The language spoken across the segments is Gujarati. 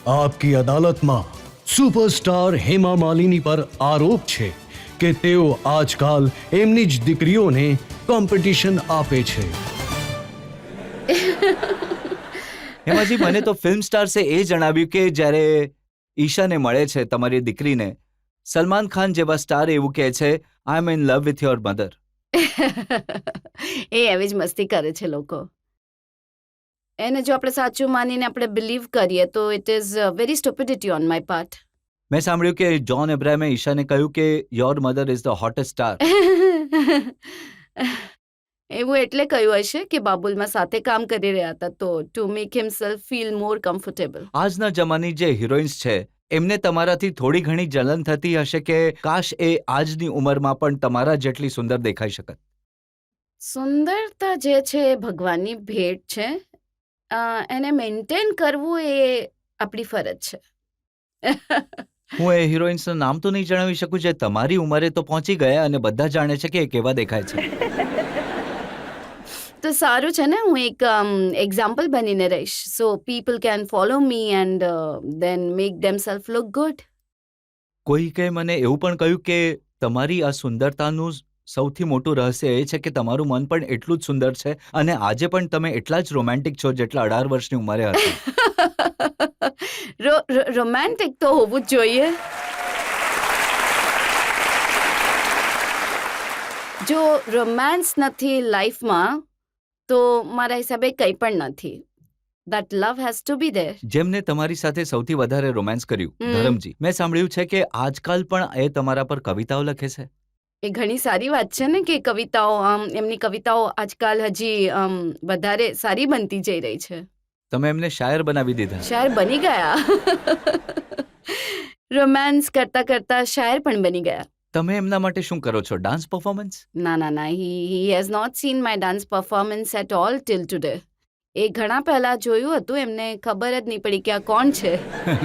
આપકી અદાલતમાં સુપરસ્ટાર હેમા માલિની પર આરોપ છે કે તેઓ આજકાલ એમની જ દીકરીઓને કોમ્પિટિશન આપે છે. હેમાજી, મને તો ફિલ્મ સ્ટાર્સે એ જણાવ્યું કે જ્યારે ઈશાને મળે છે તમારી દીકરીને, સલમાન ખાન જેવા સ્ટાર એવું કહે છે, I am in love with your mother. એ એવી જ મસ્તી કરે છે લોકો. એને જો આપણે સાચું માનીને આપણે બિલીવ કરીએ તો it is very stupidity on my part. મેં સાંભળ્યું કે જોન એબ્રાહમે ઈશાને કહ્યું કે your mother is the hottest star. એવું એટલે કહ્યું હશે કે બાબુલમાં સાથે કામ કરી રહ્યા હતા તો to make himself feel more comfortable. આજના જમાની જે હિરોઈન્સ છે એમને તમારાથી થોડી ઘણી જલન થતી હશે કે કાશ એ આજની ઉંમરમાં પણ તમારા જેટલી સુંદર દેખાઈ શકત. સુંદરતા જે છે એ ભગવાનની ભેટ છે. એને મેન્ટેન કરવું એ આપણી ફરજ છે. હું એ હિરોઈન્સનું નામ તો નહીં જણાવી શકું જે તમારી ઉંમરે તો પહોંચી ગયા અને બધા જાણે છે કે એ કેવા દેખાય છે. તો સારું છે ને, હું એક એક્ઝામ્પલ બનીને રહીશ so people can follow me and then make themselves look good. કોઈકે મને એવું પણ કહ્યું કે તમારી આ સુંદરતાનું સૌથી મોટું રહસ્ય એ છે કે તમારું મન પણ એટલું જ સુંદર છે અને આજે પણ તમે એટલા જ રોમેન્ટિક છો જેટલા 18 વર્ષની ઉંમરે હતા. રોમેન્ટિક તો હોવું જ જોઈએ. જો રોમાન્સ નથી લાઈફમાં તો મારા હિસાબે કંઈ પણ નથી. That love has to be there. જેમને તમારી સાથે સૌથી વધારે રોમાન્સ કર્યું, ધરમજી, મેં સાંભળ્યું છે કે આજકાલ પણ એ તમારા પર કવિતાઓ લખે છે. એ ઘણી સારી વાત છે ને કે કવિતાઓ એમની કવિતાઓ આજકાલ હજી વધારે સારી બનતી જઈ રહી છે. તમે એમને શાયર બનાવી દીધા. શાયર બની ગયા. રોમાન્સ કરતા કરતા શાયર પણ બની ગયા. તમે એમના માટે શું કરો છો? Dance performance? ના, he has not seen my dance performance at all till today. એ ઘણા પહેલા જોયું હતું, એમને ખબર જ નહીં પડી કે આ કોણ છે.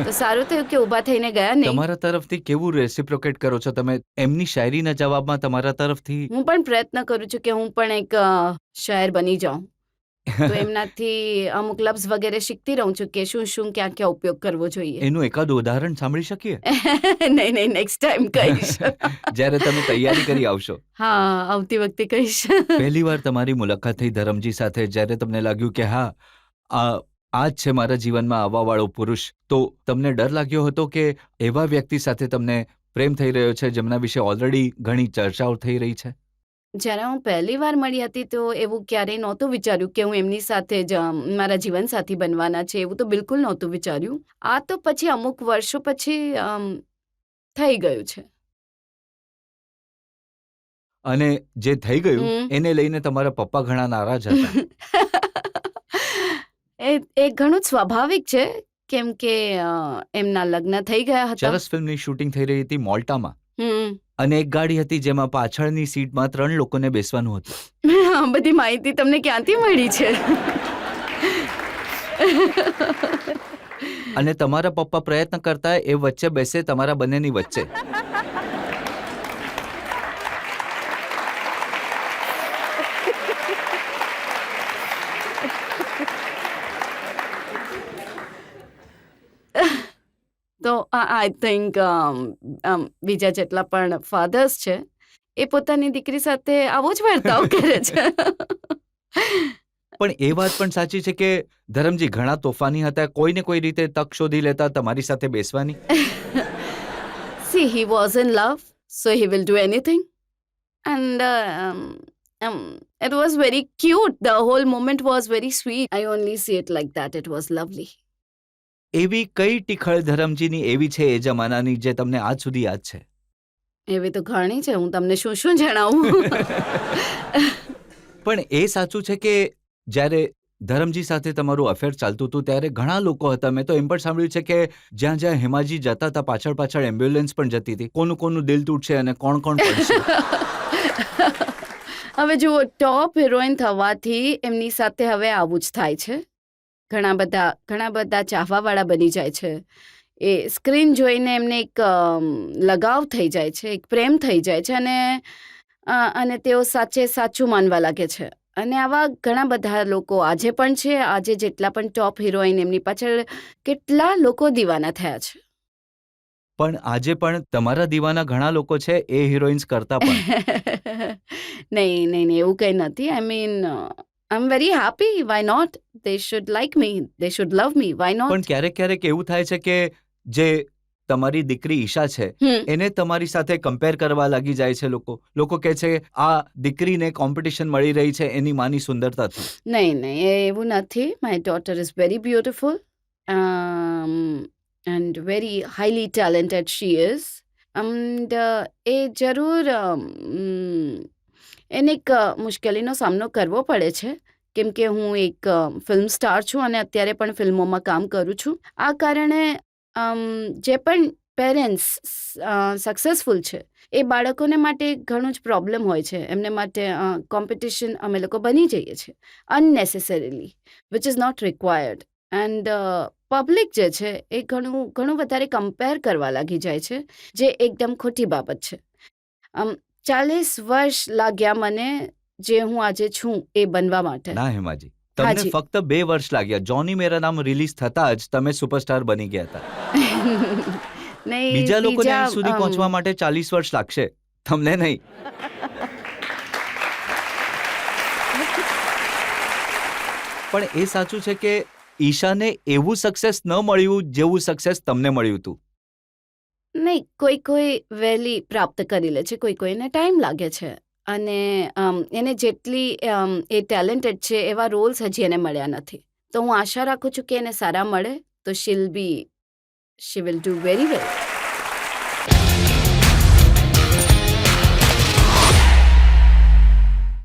તો સારું થયું કે ઊભા થઈને ગયા નહીં. તમારા તરફથી કેવું રેસિપ્રોકેટ કરો છો તમે એમની શાયરીના જવાબમાં તમારા તરફથી? હું પણ પ્રયત્ન કરું છું કે હું પણ એક શાયર બની જાઉં. તો એમનાથી અમુક લફ્ઝ વગેરે શીખતી રહું છું કે શું શું ક્યાં ક્યાં ઉપયોગ કરવો જોઈએ. એનું એકાદ ઉદાહરણ સાંભળી શકીએ? નહીં, નેક્સ્ટ ટાઈમ કહીશ. જ્યારે તમે તૈયારી કરી આવશો. હા, આવતી વખતે કહીશ. પહેલી વાર તમારી મુલાકાત થઈ ધરમજી સાથે, જ્યારે તમને લાગ્યું કે હા આ જ છે મારા જીવનમાં આવવાવાળો પુરુષ, તો તમને ડર લાગ્યો હતો કે એવા વ્યક્તિ સાથે તમને પ્રેમ થઈ રહ્યો છે જેમના વિશે ઓલરેડી ઘણી ચર્ચાઓ થઈ રહી છે? જ્યારે હું પહેલી વાર મળી હતી તો એવું ક્યારેય નહોતું વિચાર્યું કે હું એમની સાથે જ મારા જીવનસાથી બનવાના છે, એવું તો બિલકુલ નહોતું વિચાર્યું. આ તો પછી અમુક વર્ષો પછી થઈ ગયું છે. અને જે થઈ ગયું એને લઈને તમારા પપ્પા ઘણા નારાજ હતા. એ ઘણું જ સ્વાભાવિક છે કેમ કે એમના લગ્ન થઈ ગયા હતા. ચરસ ફિલ્મની શૂટિંગ થઈ રહી હતી મોલ્ટામાં. હમ. અને એક ગાડી હતી જેમાં પાછળની સીટમાં 3 લોકોને બેસવાનું હતું. આ બધી માહિતી તમને ક્યાંથી મળી છે? અને તમારા પપ્પા પ્રયત્ન કરતા એ વચ્ચે બેસે તમારા બંનેની વચ્ચે. તો આઈ થિંક બીજા જેટલા પણ ફાધર્સ છે એ પોતાની દીકરી સાથે આવો જ વર્તાવ કરે છે. પણ એ વાત પણ સાચી છે કે ધરમજી ઘણા તોફાની હતા, કોઈને કોઈ રીતે તક શોધી લેતા તમારી સાથે બેસવાની. See, he was in love, so he will do anything. And it was very cute. The whole moment was very sweet. I only see it like that. It was lovely. એવી કઈ ટીખળ ધરમજીની એવી છે એ જમાનાની જે તમને આજ સુધી યાદ છે? એવી તો ઘણી છે, હું તમને શું શું જણાવું. પણ એ સાચું છે કે જ્યારે ધરમજી સાથે તમારું અફેર ચાલતું હતું ત્યારે ઘણા લોકો હતા, મેં તો એમ પણ સાંભળ્યું છે કે જ્યાં જ્યાં હેમાજી જતા હતા પાછળ પાછળ એમ્બ્યુલન્સ પણ જતી હતી. કોનું દિલ તૂટશે અને કોણ પડશે. હવે જુઓ, ટોપ હિરોઈન થવાથી એમની સાથે હવે આવું જ થાય છે. ઘણા બધા ચાહવાવાળા બની જાય છે. એ સ્ક્રીન જોઈને એમને એક લગાવ થઈ જાય છે, એક પ્રેમ થઈ જાય છે અને તેઓ સાચું માનવા લાગે છે. અને આવા ઘણા બધા લોકો આજે પણ છે. આજે જેટલા પણ ટોપ હિરોઈન એમની પાછળ કેટલા લોકો દીવાના થયા છે. પણ આજે પણ તમારા દીવાના ઘણા લોકો છે એ હિરોઈન્સ કરતા પણ. નહીં નહીં નહીં એવું કંઈ નથી. I mean I am very happy. Why not? They should like me, they should love me. Why પણ નોટ? ક્યારેક ક્યારેક એવું થાય છે કે જે તમારી દીકરી ઈશા છે એને તમારી સાથે કમ્પેર કરવા લાગી જાય છે લોકો. લોકો કહે છે આ દીકરીને કોમ્પિટિશન મળી રહી છે એની માની સુંદરતાથી. નહીં નહીં એવું નથી. My daughter is very beautiful and very highly talented she is. And એ જરૂર એને એક મુશ્કેલીનો સામનો કરવો પડે છે, કેમ કે હું એક ફિલ્મ સ્ટાર છું અને અત્યારે પણ ફિલ્મોમાં કામ કરું છું. આ કારણે જે પણ પેરેન્ટ્સ સક્સેસફુલ છે એ બાળકોને માટે ઘણું જ પ્રોબ્લેમ હોય છે. એમને માટે કોમ્પિટિશન અમે લોકો બની જઈએ છીએ unnecessarily, which is not required. And public જે છે એ ઘણું ઘણું વધારે કમ્પેર કરવા લાગી જાય છે, જે એકદમ ખોટી બાબત છે. 40 વર્ષ લાગ્યા મને જે હું આજે છું એ બનવા માટે. ના હેમાજી, તમને હાજી. ફક્ત 2 વર્ષ લાગ્યા. જોની મેરા નામ રિલીઝ થતા જ તમે સુપરસ્ટાર બની ગયા હતા. નહીં, બીજા લોકોને અહીં સુધી અમ, પહોંચવા માટે 40 વર્ષ લાગશે, તમને નહીં. પણ એ સાચું છે કે ઈશાને એવું સક્સેસ ન મળ્યું જેવું સક્સેસ તમને મળ્યું હતું. નહીં, કોઈ વહેલી પ્રાપ્ત કરી લે છે, કોઈને ટાઈમ લાગે છે. અને એને જેટલી એ ટેલેન્ટેડ છે એવા રોલ્સ હજી એને મળ્યા નથી. તો હું આશા રાખું છું કે એને સારા મળે તો she will do very well.